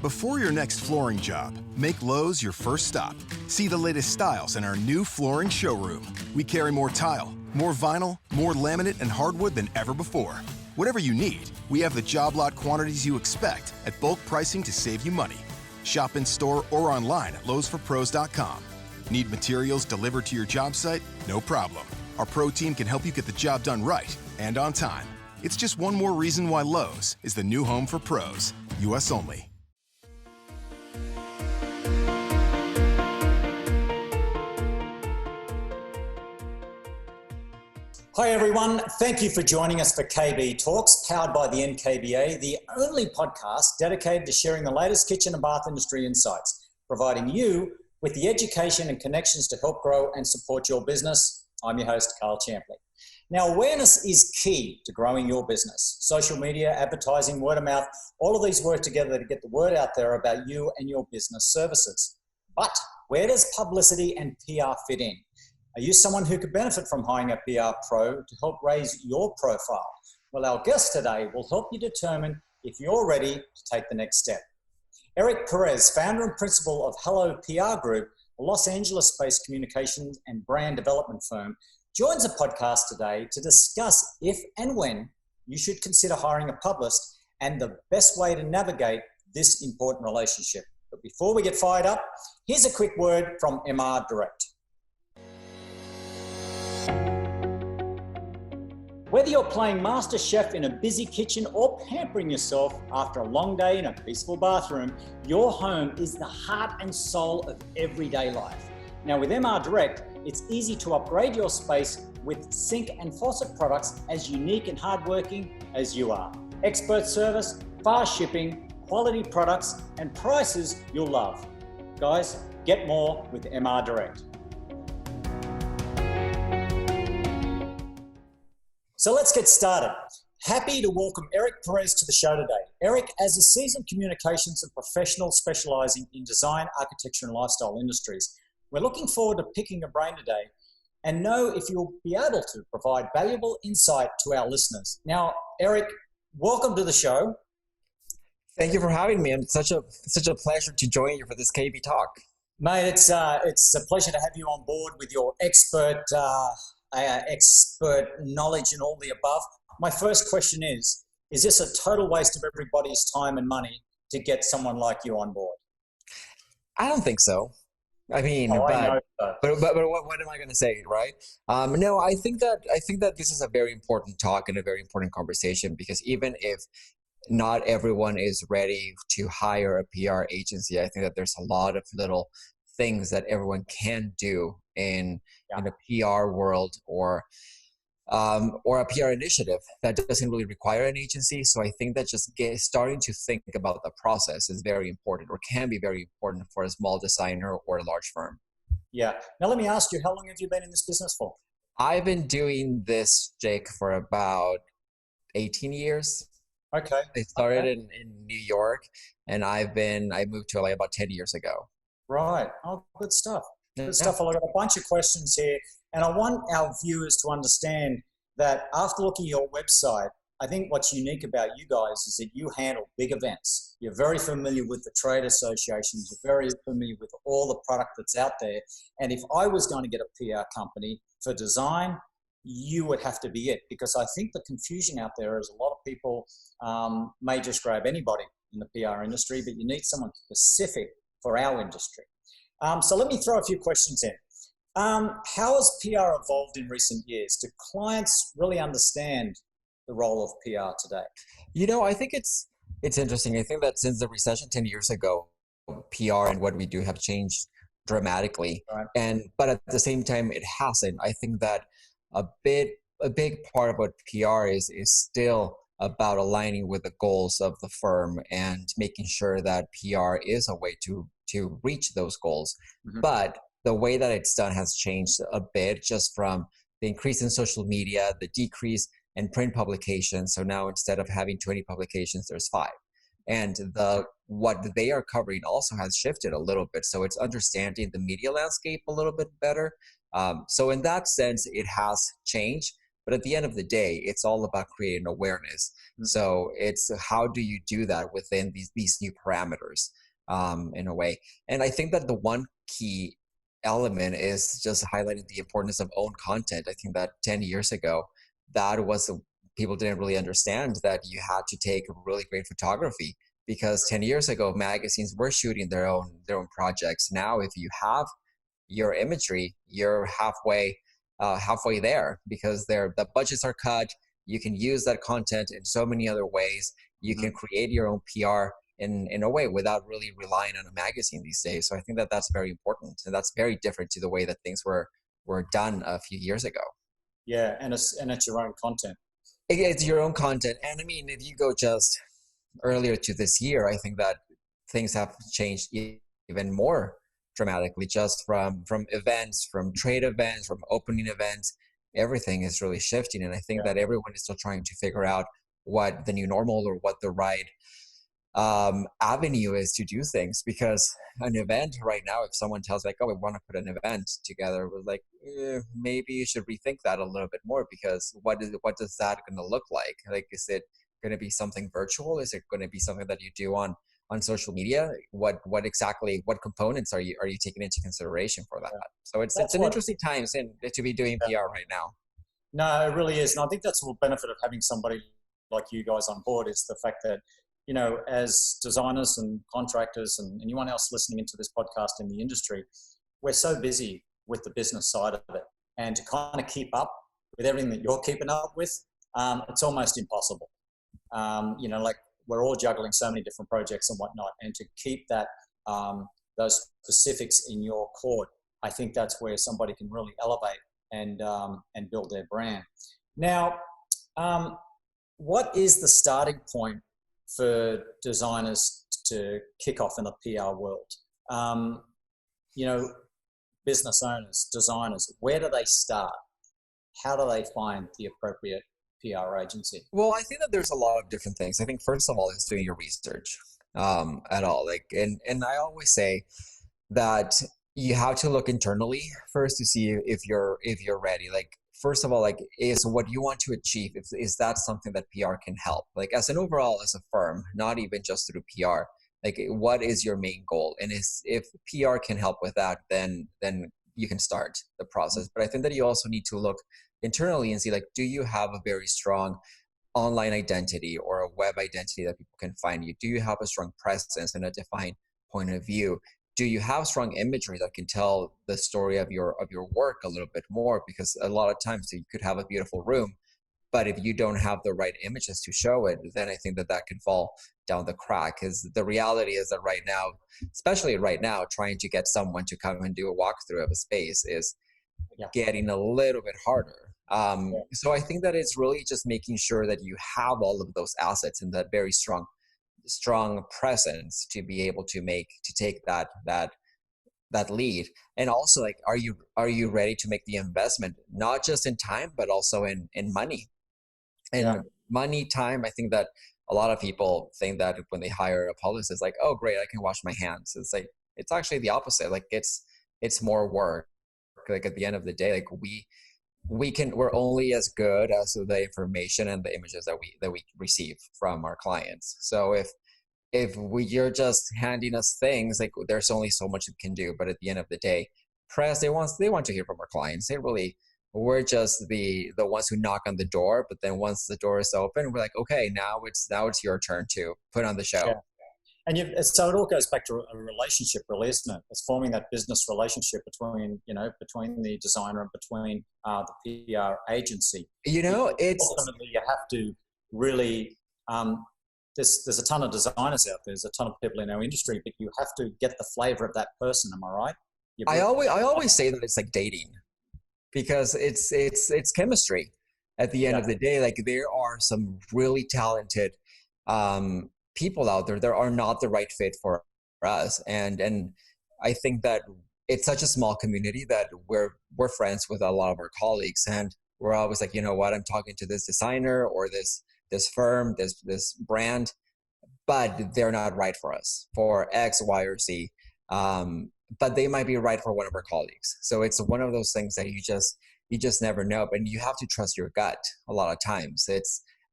Before your next flooring job, make Lowe's your first stop. See the latest styles in our new flooring showroom. We carry more tile, more vinyl, more laminate and hardwood than ever before. Whatever you need, we have the job lot quantities you expect at bulk pricing to save you money. Shop in store or online at lowesforpros.com. Need materials delivered to your job site? No problem. Our pro team can help you get the job done right and on time. It's just one more reason why Lowe's is the new home for pros. U.S. only. Hi everyone, thank you for joining us for KB Talks, powered by the NKBA, the only podcast dedicated to sharing the latest kitchen and bath industry insights, providing you with the education and connections to help grow and support your business. I'm your host, Karl Champley. Now, awareness is key to growing your business. Social media, advertising, word of mouth, all of these work together to get the word out there about you and your business services. But where does publicity and PR fit in? Are you someone who could benefit from hiring a PR pro to help raise your profile? Well, our guest today will help you determine if you're ready to take the next step. Eric Perez, founder and principal of Hello PR Group, a Los Angeles-based communications and brand development firm, joins the podcast today to discuss if and when you should consider hiring a publicist and the best way to navigate this important relationship. But before we get fired up, here's a quick word from MR Direct. Whether you're playing master chef in a busy kitchen or pampering yourself after a long day in a peaceful bathroom, your home is the heart and soul of everyday life. Now with MR Direct, it's easy to upgrade your space with sink and faucet products as unique and hardworking as you are. Expert service, fast shipping, quality products, and prices you'll love. Guys, get more with MR Direct. So let's get started. Happy to welcome Eric Perez to the show today. Eric, as a seasoned communications and professional specializing in design, architecture, and lifestyle industries, we're looking forward to picking your brain today and know if you'll be able to provide valuable insight to our listeners. Now, Eric, welcome to the show. Thank you for having me. It's such a pleasure to join you for this KB Talk. Mate, it's a pleasure to have you on board with your expert knowledge and all the above. My first question is this a total waste of everybody's time and money to get someone like you on board? I don't think so. I mean, but what am I going to say, right? No, I think that this is a very important talk and a very important conversation, because even if not everyone is ready to hire a PR agency, I think that there's a lot of little things that everyone can do in a PR world or a PR initiative that doesn't really require an agency. So I think that just starting to think about the process is very important, or can be very important for a small designer or a large firm. Yeah. Now let me ask you, how long have you been in this business for? I've been doing this, Jake, for about 18 years. Okay. I started in New York, and I moved to LA about 10 years ago. Right. Oh, good stuff. Good stuff. I've got a bunch of questions here, and I want our viewers to understand that after looking at your website, I think what's unique about you guys is that you handle big events. You're very familiar with the trade associations. You're very familiar with all the product that's out there. And if I was going to get a PR company for design, you would have to be it, because I think the confusion out there is a lot of people may just grab anybody in the PR industry, but you need someone specific for our industry. So let me throw a few questions in. How has PR evolved in recent years? Do clients really understand the role of PR today? You know, I think it's interesting. I think that since the recession 10 years ago, PR and what we do have changed dramatically. Right. But at the same time, it hasn't. I think that a big part of what PR is still about aligning with the goals of the firm and making sure that PR is a way to reach those goals. Mm-hmm. But the way that it's done has changed a bit, just from the increase in social media, the decrease in print publications. So now instead of having 20 publications, there's 5. And what they are covering also has shifted a little bit. So it's understanding the media landscape a little bit better. So in that sense, it has changed. But at the end of the day, it's all about creating awareness. So it's how do you do that within these new parameters, in a way. And I think that the one key element is just highlighting the importance of own content. I think that 10 years ago, that was people didn't really understand that you had to take really great photography, because 10 years ago magazines were shooting their own projects. Now if you have your imagery, you're halfway there, because the budgets are cut. You can use that content in so many other ways. You can create your own PR in a way without really relying on a magazine these days. So I think that that's very important, and that's very different to the way that things were done a few years ago. Yeah, and it's your own content. It's your own content. And I mean, if you go just earlier to this year, I think that things have changed even more dramatically, just from events, from trade events, from opening events. Everything is really shifting. And I think that everyone is still trying to figure out what the new normal or what the right avenue is to do things. Because an event right now, if someone tells like, oh, we want to put an event together, we're like, maybe you should rethink that a little bit more, because what does that going to look like? Like, is it going to be something virtual? Is it going to be something that you do on social media? What components are you taking into consideration for that? So it's an interesting time to be doing PR right now. No, it really is. And I think that's the benefit of having somebody like you guys on board, is the fact that, you know, as designers and contractors and anyone else listening into this podcast in the industry, we're so busy with the business side of it. And to kind of keep up with everything that you're keeping up with, it's almost impossible. You know, like, we're all juggling so many different projects and whatnot, and to keep that those specifics in your court, I think that's where somebody can really elevate and build their brand. Now, what is the starting point for designers to kick off in the PR world? You know, business owners, designers, where do they start? How do they find the appropriate PR agency? Well, I think that there's a lot of different things. I think first of all is doing your research at all. Like, and I always say that you have to look internally first to see if you're ready. Like, first of all, like, is what you want to achieve, is that something that PR can help? Like, as an overall, as a firm, not even just through PR, like, what is your main goal? And if PR can help with that, then you can start the process. But I think that you also need to look internally and see, like, do you have a very strong online identity or a web identity that people can find you? Do you have a strong presence and a defined point of view? Do you have strong imagery that can tell the story of your work a little bit more? Because a lot of times you could have a beautiful room, but if you don't have the right images to show it, then I think that can fall down the crack. Because the reality is that right now, especially right now, trying to get someone to come and do a walkthrough of a space is getting a little bit harder. So I think that it's really just making sure that you have all of those assets and that very strong presence to be able to take that lead. And also, like, are you ready to make the investment, not just in time, but also in money? And money, time, I think that a lot of people think that when they hire a publicist, like, oh great, I can wash my hands. It's like, it's actually the opposite. Like, it's more work. Like, at the end of the day, like, we're only as good as the information and the images that we receive from our clients. So if you're just handing us things, like, there's only so much we can do. But at the end of the day, press, they want to hear from our clients. We're just the ones who knock on the door. But then once the door is open, we're like, okay, now it's your turn to put on the show. Yeah. And so it all goes back to a relationship, really, isn't it? It's forming that business relationship between the designer and between the PR agency. You know, it's ultimately, you have to really. There's a ton of designers out there. There's a ton of people in our industry, but you have to get the flavor of that person. Am I right? I always say that it's like dating, because it's chemistry. At the end of the day, like, there are some really talented people out there that are not the right fit for us, and I think that it's such a small community that we're friends with a lot of our colleagues, and we're always like, you know what, I'm talking to this designer or this firm, this brand, but they're not right for us for X, Y, or Z. But they might be right for one of our colleagues. So it's one of those things that you just never know. But you have to trust your gut a lot of times. It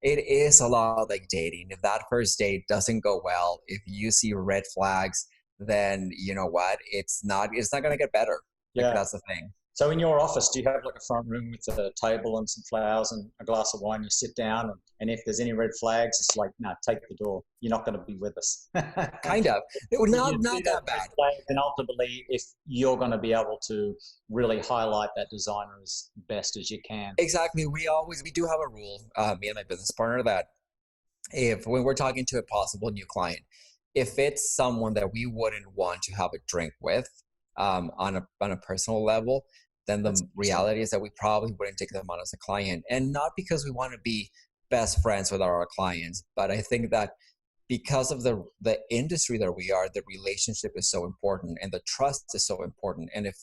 is a lot like dating. If that first date doesn't go well, if you see red flags, then you know what? It's not going to get better. Like, that's the thing. So in your office, do you have like a front room with a table and some flowers and a glass of wine? You sit down, and if there's any red flags, it's like, no, take the door. You're not going to be with us. Kind of. Not that bad. And ultimately, if you're going to be able to really highlight that designer as best as you can. Exactly. We do have a rule, me and my business partner, that when we're talking to a possible new client, if it's someone that we wouldn't want to have a drink with on a personal level, then the reality is that we probably wouldn't take them on as a client. And not because we want to be best friends with our clients, but I think that because of the industry that we are, the relationship is so important and the trust is so important. And if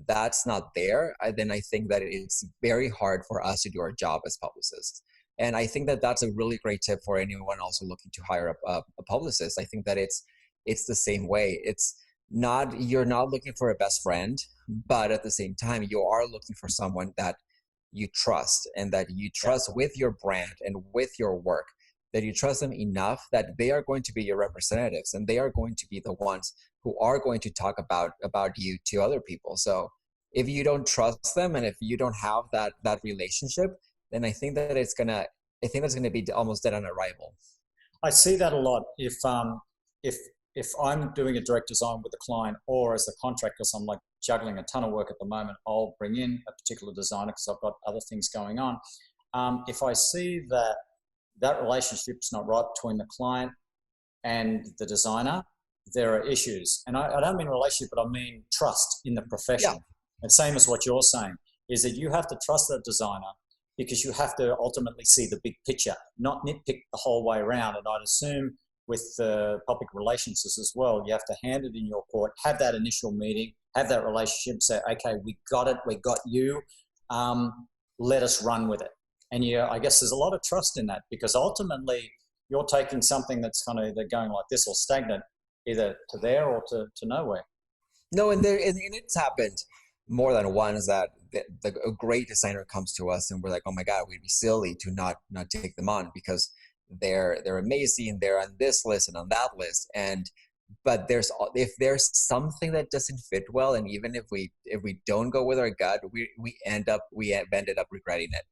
that's not there, then I think that it's very hard for us to do our job as publicists. And I think that that's a really great tip for anyone also looking to hire a publicist. I think that it's the same way. You're not looking for a best friend, but at the same time, you are looking for someone that you trust and that you trust with your brand and with your work, that you trust them enough that they are going to be your representatives and they are going to be the ones who are going to talk about you to other people. So if you don't trust them and if you don't have that relationship, then I think that's going to be almost dead on arrival. I see that a lot. If I'm doing a direct design with a client, or as a contractor, so I'm like juggling a ton of work at the moment, I'll bring in a particular designer because I've got other things going on. If I see that relationship's not right between the client and the designer, there are issues. And I don't mean relationship, but I mean trust in the profession. Yeah. And same as what you're saying, is that you have to trust that designer because you have to ultimately see the big picture, not nitpick the whole way around. And I'd assume with public relations as well, you have to hand it in your court, have that initial meeting, have that relationship, say, okay, we got it, we got you, let us run with it. And I guess there's a lot of trust in that, because ultimately you're taking something that's kind of either going like this or stagnant, either to there or to nowhere. No, and it's happened more than once that a great designer comes to us and we're like, oh my God, we'd be silly to not take them on because they're amazing, they're on this list and on that list, but if there's something that doesn't fit well, and even if we don't go with our gut, we ended up regretting it.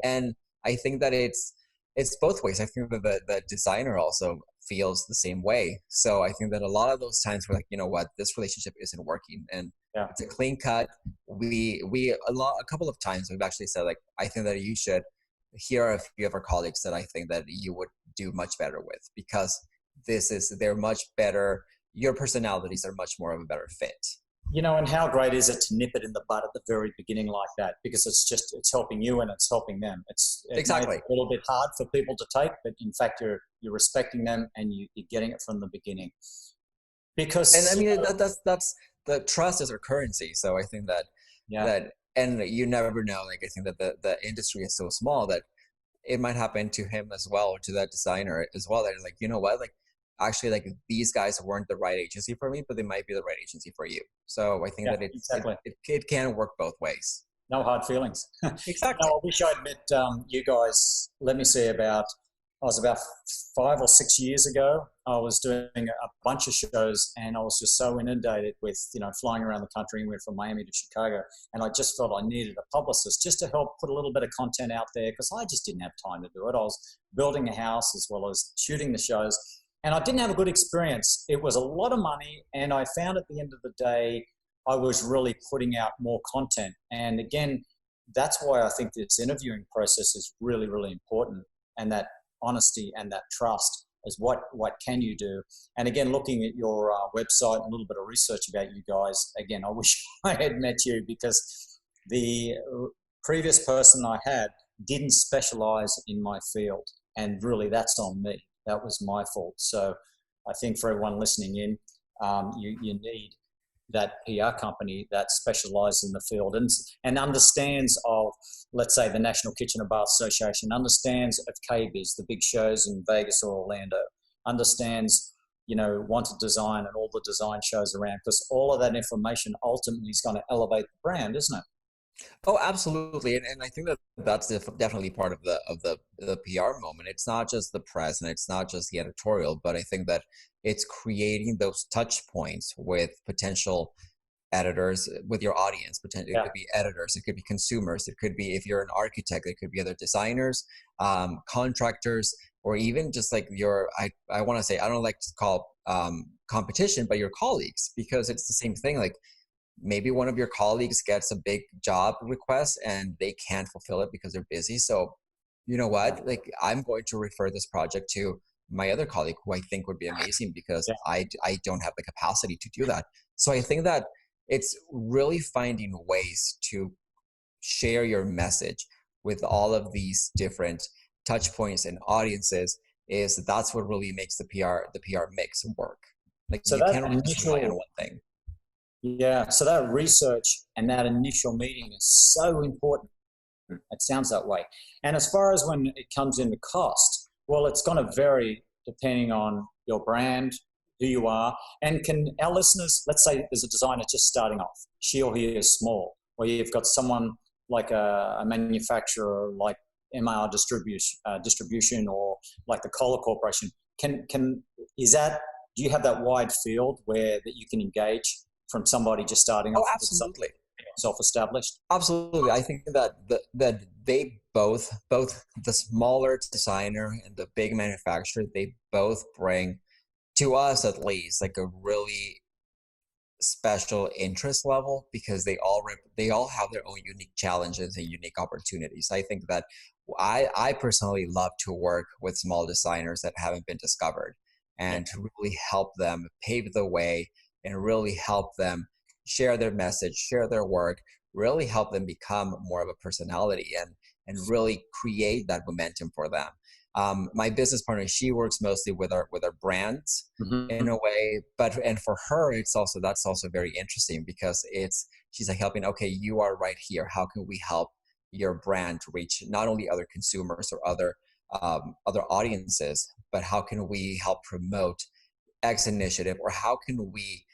And I think that it's both ways. I think that the designer also feels the same way. So I think that a lot of those times we're like, you know what, this relationship isn't working, and it's a clean cut. A couple of times we've actually said, like, I think that you should. Here are a few of our colleagues that I think that you would do much better with, because they're much better. Your personalities are much more of a better fit. You know, and how great is it to nip it in the bud at the very beginning like that? Because it's helping you and it's helping them. It's exactly a little bit hard for people to take, but in fact, you're respecting them and you're getting it from the beginning. Because, and I mean, that's the trust is our currency. So I think that and you never know. Like, I think that the industry is so small that it might happen to him as well, or to that designer as well. That like, you know what, like, actually, like, these guys weren't the right agency for me, but they might be the right agency for you. So I think that it can work both ways. No hard feelings. Exactly. No, I wish I'd met you guys. Let me see, I was about 5 or 6 years ago. I was doing a bunch of shows and I was just so inundated with, flying around the country. We went from Miami to Chicago, and I just felt I needed a publicist just to help put a little bit of content out there, because I just didn't have time to do it. I was building a house as well as shooting the shows, and I didn't have a good experience. It was a lot of money, and I found at the end of the day, I was really putting out more content. And again, that's why I think this interviewing process is really, really important, and that honesty and that trust is what can you do. And again, looking at your website and a little bit of research about you guys, again, I wish I had met you, because the previous person I had didn't specialize in my field, and really that's on me. That was my fault. So I think for everyone listening in, you need that PR company that specializes in the field and understands of, let's say, the National Kitchen and Bath Association, understands of KBIS, the big shows in Vegas or Orlando, understands, Wanted Design and all the design shows around, because all of that information ultimately is going to elevate the brand, isn't it? Oh, absolutely, and I think that that's definitely part of the PR moment. It's not just the press and it's not just the editorial, but I think that it's creating those touch points with potential editors, with your audience. Potentially, it Yeah. could be editors, it could be consumers, it could be, if you're an architect, it could be other designers, contractors, or even just like your, I want to say, I don't like to call competition, but your colleagues, because it's the same thing. Like maybe one of your colleagues gets a big job request and they can't fulfill it because they're busy. So, you know what? Like, I'm going to refer this project to my other colleague who I think would be amazing because Yeah. I don't have the capacity to do that. So I think that it's really finding ways to share your message with all of these different touch points and audiences. That's what really makes the PR mix work. Like, So you that can't really just rely on initial, one thing. yeah, so that research and that initial meeting is so important. It sounds that way. And as far as when it comes into cost, well, it's going to vary depending on your brand, who you are, and can our listeners, let's say there's a designer just starting off, she or he is small, or you've got someone like a manufacturer like MR distribution or like the Kohler Corporation. Can is that, do you have that wide field where that you can engage from somebody just starting Oh, off with something absolutely. self-established? Absolutely. I think that that they both the smaller designer and the big manufacturer, they both bring, to us at least, like a really special interest level, because they all have their own unique challenges and unique opportunities. I think that I personally love to work with small designers that haven't been discovered, Yeah. and to really help them pave the way and really help them share their message, share their work, really help them become more of a personality, and really create that momentum for them. My business partner, she works mostly with our brands in Mm-hmm. a way, but and for her, that's also very interesting, because she's like helping, okay, you are right here, how can we help your brand to reach not only other consumers or other audiences, but how can we help promote X initiative, or how can we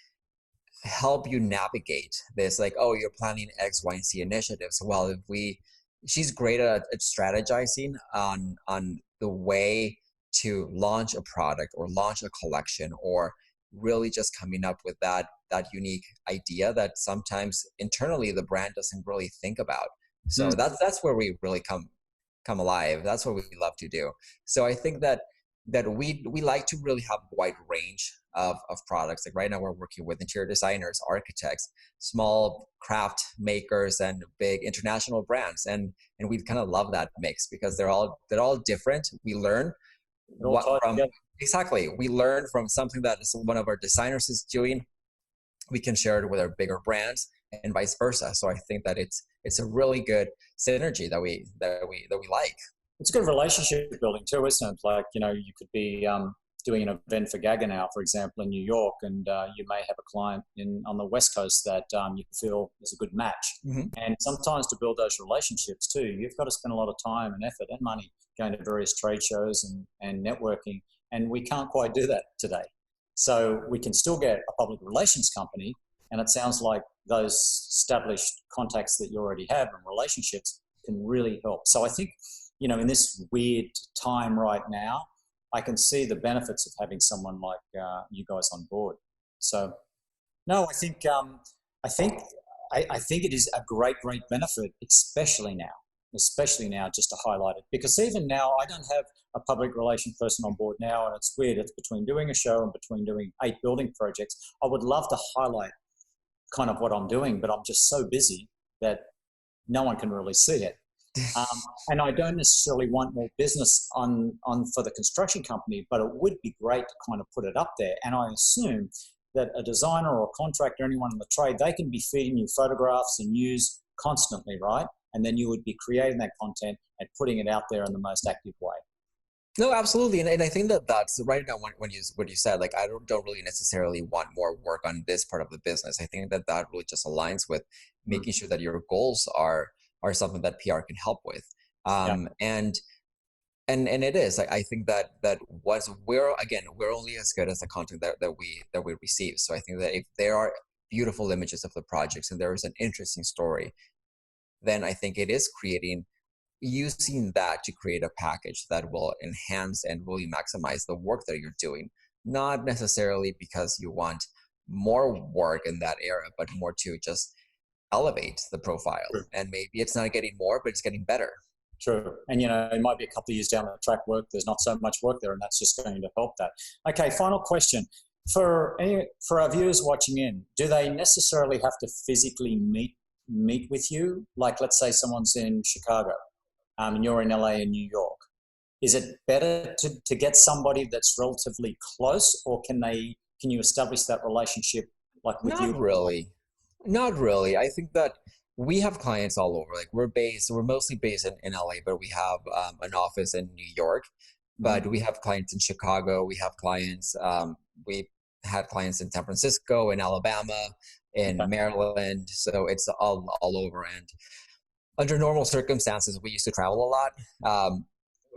help you navigate this, like, oh, you're planning X, Y, and Z initiatives. Well, if we she's great at strategizing on the way to launch a product or launch a collection, or really just coming up with that unique idea that sometimes internally the brand doesn't really think about. So that's where we really come alive. That's what we love to do. So I think that we like to really have a wide range of products. Like right now we're working with interior designers, architects, small craft makers, and big international brands. And we kind of love that mix, because they're all different. We learn It all what ties from together. exactly. We learn from something that one of our designers is doing. We can share it with our bigger brands, and vice versa. So I think that it's a really good synergy that we like. It's good relationship building too, isn't it? Like, you know, you could be doing an event for Gaggenau, for example, in New York, and you may have a client on the West Coast that you feel is a good match. Mm-hmm. And sometimes to build those relationships too, you've got to spend a lot of time and effort and money going to various trade shows and networking. And we can't quite do that today. So we can still get a public relations company. And it sounds like those established contacts that you already have and relationships can really help. So I think, you know, in this weird time right now, I can see the benefits of having someone like you guys on board. So, no, I think, I think it is a great benefit, especially now, just to highlight it, because even now I don't have a public relation person on board now, and it's weird. It's between doing a show and between doing 8 building projects. I would love to highlight kind of what I'm doing, but I'm just so busy that no one can really see it. And I don't necessarily want more business on for the construction company, but it would be great to kind of put it up there. And I assume that a designer or a contractor, anyone in the trade, they can be feeding you photographs and news constantly, right? And then you would be creating that content and putting it out there in the most active way. No, absolutely, and I think that that's right now when you what you said. Like, I don't really necessarily want more work on this part of the business. I think that that really just aligns with Mm. making sure that your goals are something that PR can help with. Yeah. And it is. I think that was we're only as good as the content that we receive. So I think that if there are beautiful images of the projects and there is an interesting story, then I think it is using that to create a package that will enhance and really maximize the work that you're doing. Not necessarily because you want more work in that area, but more to just elevate the profile. True. And maybe it's not getting more, but it's getting better. True. And, it might be a couple of years down the track there's not so much work there, and that's just going to help that. Okay, final question. For our viewers watching in, do they necessarily have to physically meet with you? Like, let's say someone's in Chicago, and you're in LA and New York. Is it better to get somebody that's relatively close, or can you establish that relationship like with you? Not really. I think that we have clients all over. Like we're mostly based in LA, but we have an office in New York. But we have clients in Chicago. We have clients. We had clients in San Francisco, in Alabama, in Maryland. So it's all over. And under normal circumstances, we used to travel a lot.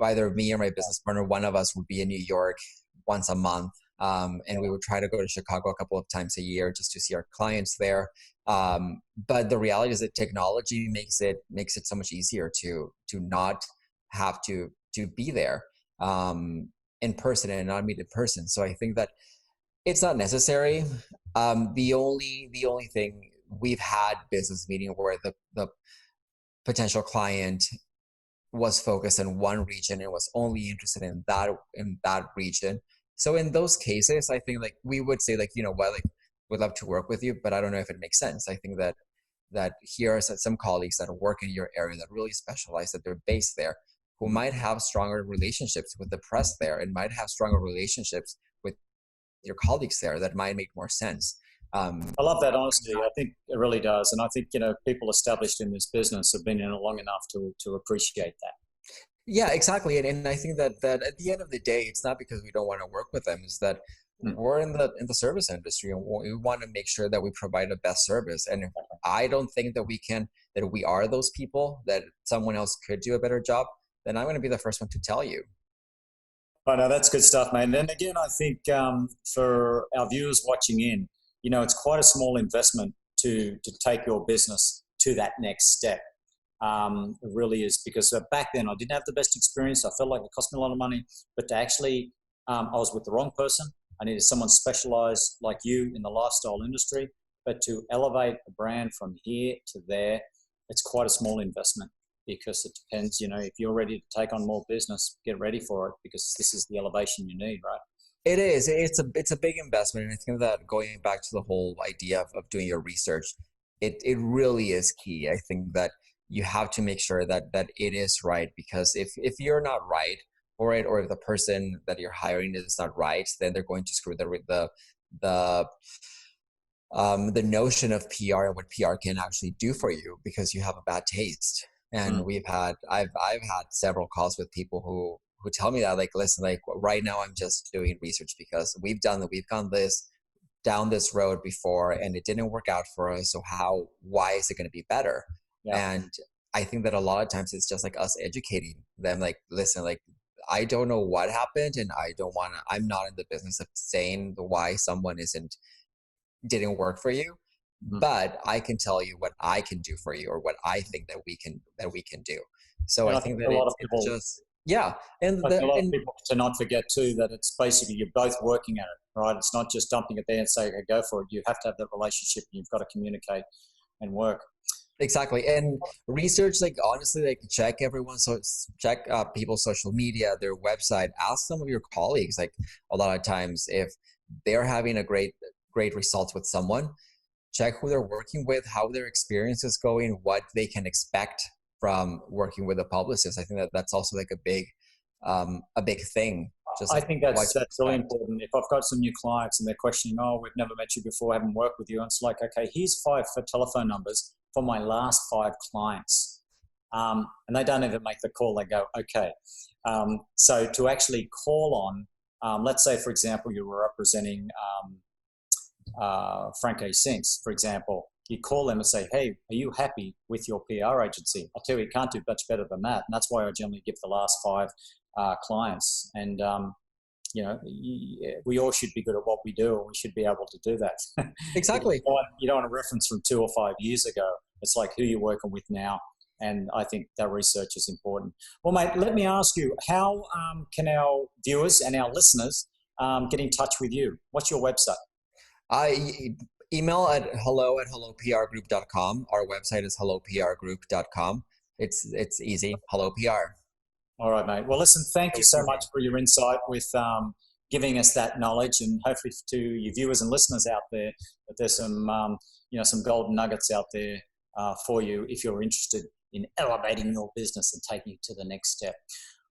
Either me or my business partner, one of us would be in New York once a month. And we would try to go to Chicago a couple of times a year just to see our clients there. But the reality is that technology makes it so much easier to not have to be there in person and not meet in person. So I think that it's not necessary. The only thing, we've had business meeting where the potential client was focused in one region and was only interested in that region. So in those cases, I think like we would say like, we'd love to work with you, but I don't know if it makes sense. I think that here are some colleagues that work in your area that really specialize, that they're based there, who might have stronger relationships with the press there and might have stronger relationships with your colleagues there that might make more sense. I love that honesty. I think it really does. And I think, people established in this business have been in it long enough to appreciate that. Yeah, exactly. And I think that at the end of the day, it's not because we don't want to work with them. It's that we're in the service industry, and we want to make sure that we provide the best service. And if I don't think that we are those people, that someone else could do a better job, then I'm going to be the first one to tell you. Oh, no, that's good stuff, man. And again, I think for our viewers watching in, it's quite a small investment to take your business to that next step. It really is, because back then I didn't have the best experience. I felt like it cost me a lot of money, but to actually, I was with the wrong person. I needed someone specialized like you in the lifestyle industry, but to elevate a brand from here to there, it's quite a small investment, because it depends, if you're ready to take on more business, get ready for it, because this is the elevation you need, right? It is. It's a big investment. And I think that going back to the whole idea of doing your research, it really is key. I think that you have to make sure that it is right, because if you're not right for it, or if the person that you're hiring is not right, then they're going to screw the notion of PR and what PR can actually do for you, because you have a bad taste. And I've had several calls with people who tell me that, like, listen, like right now I'm just doing research because we've gone down this road before and it didn't work out for us. So why is it going to be better? Yeah. And I think that a lot of times it's just like us educating them, like, listen, like, I don't know what happened, and I'm not in the business of saying why someone didn't work for you, but I can tell you what I can do for you, or what I think that we can do. So I think that it's just, yeah. And a lot of people to not forget too, that it's basically you're both working at it, right? It's not just dumping it there and saying, okay, go for it. You have to have that relationship, and you've got to communicate and work. Exactly. And research, like, honestly, like, check people's social media, their website, ask some of your colleagues. Like, a lot of times if they're having a great results with someone, check who they're working with, how their experience is going, what they can expect from working with a publicist. I think that's also like a big thing. I think that's really important. If I've got some new clients and they're questioning, oh, we've never met you before, haven't worked with you, and it's like, okay, here's 5 telephone numbers for my last 5 clients. And they don't even make the call. They go, okay. So to actually call on, let's say, for example, you were representing Franco Sinks, for example. You call them and say, hey, are you happy with your PR agency? I tell you, you can't do much better than that. And that's why I generally give the last 5 clients. And, we all should be good at what we do, and we should be able to do that. Exactly. You don't want a reference from 2 or 5 years ago. It's like, who you're working with now, And I think that research is important. Well, mate, let me ask you, how can our viewers and our listeners get in touch with you? What's your website? Email at hello@helloprgroup.com. Our website is helloprgroup.com. It's easy. Hello PR. All right, mate. Well, listen, thank you so much for your insight with giving us that knowledge, and hopefully to your viewers and listeners out there that there's some golden nuggets out there for you if you're interested in elevating your business and taking it to the next step.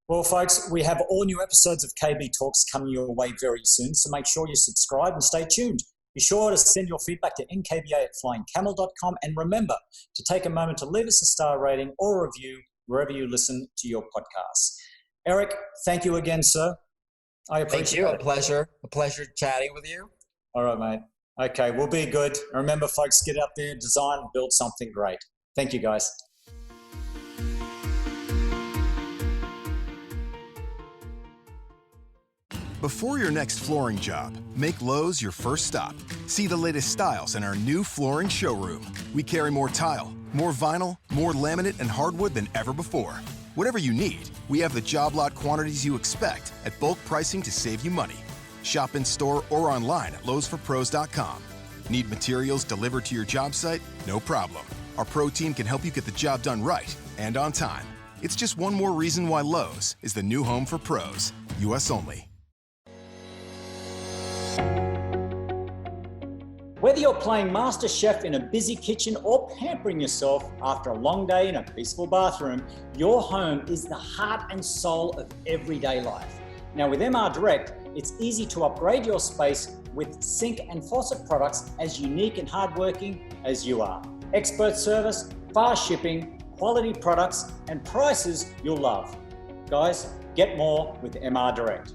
Well, folks, we have all new episodes of KB Talks coming your way very soon, so make sure you subscribe and stay tuned. Be sure to send your feedback to nkba@flyingcamel.com, and remember to take a moment to leave us a star rating or a review wherever you listen to your podcasts. Eric, thank you again, sir. I appreciate it. Thank you. A pleasure chatting with you. All right, mate. Okay, we'll be good. Remember, folks, get out there, design, and build something great. Thank you, guys. Before your next flooring job, make Lowe's your first stop. See the latest styles in our new flooring showroom. We carry more tile, more vinyl, more laminate and hardwood than ever before. Whatever you need, we have the job lot quantities you expect at bulk pricing to save you money. Shop in store or online at lowesforpros.com. Need materials delivered to your job site? No problem. Our pro team can help you get the job done right and on time. It's just one more reason why Lowe's is the new home for pros. US only. Whether you're playing Master Chef in a busy kitchen or pampering yourself after a long day in a peaceful bathroom, your home is the heart and soul of everyday life. Now with MR Direct, it's easy to upgrade your space with sink and faucet products as unique and hardworking as you are. Expert service, fast shipping, quality products, and prices you'll love. Guys, get more with MR Direct.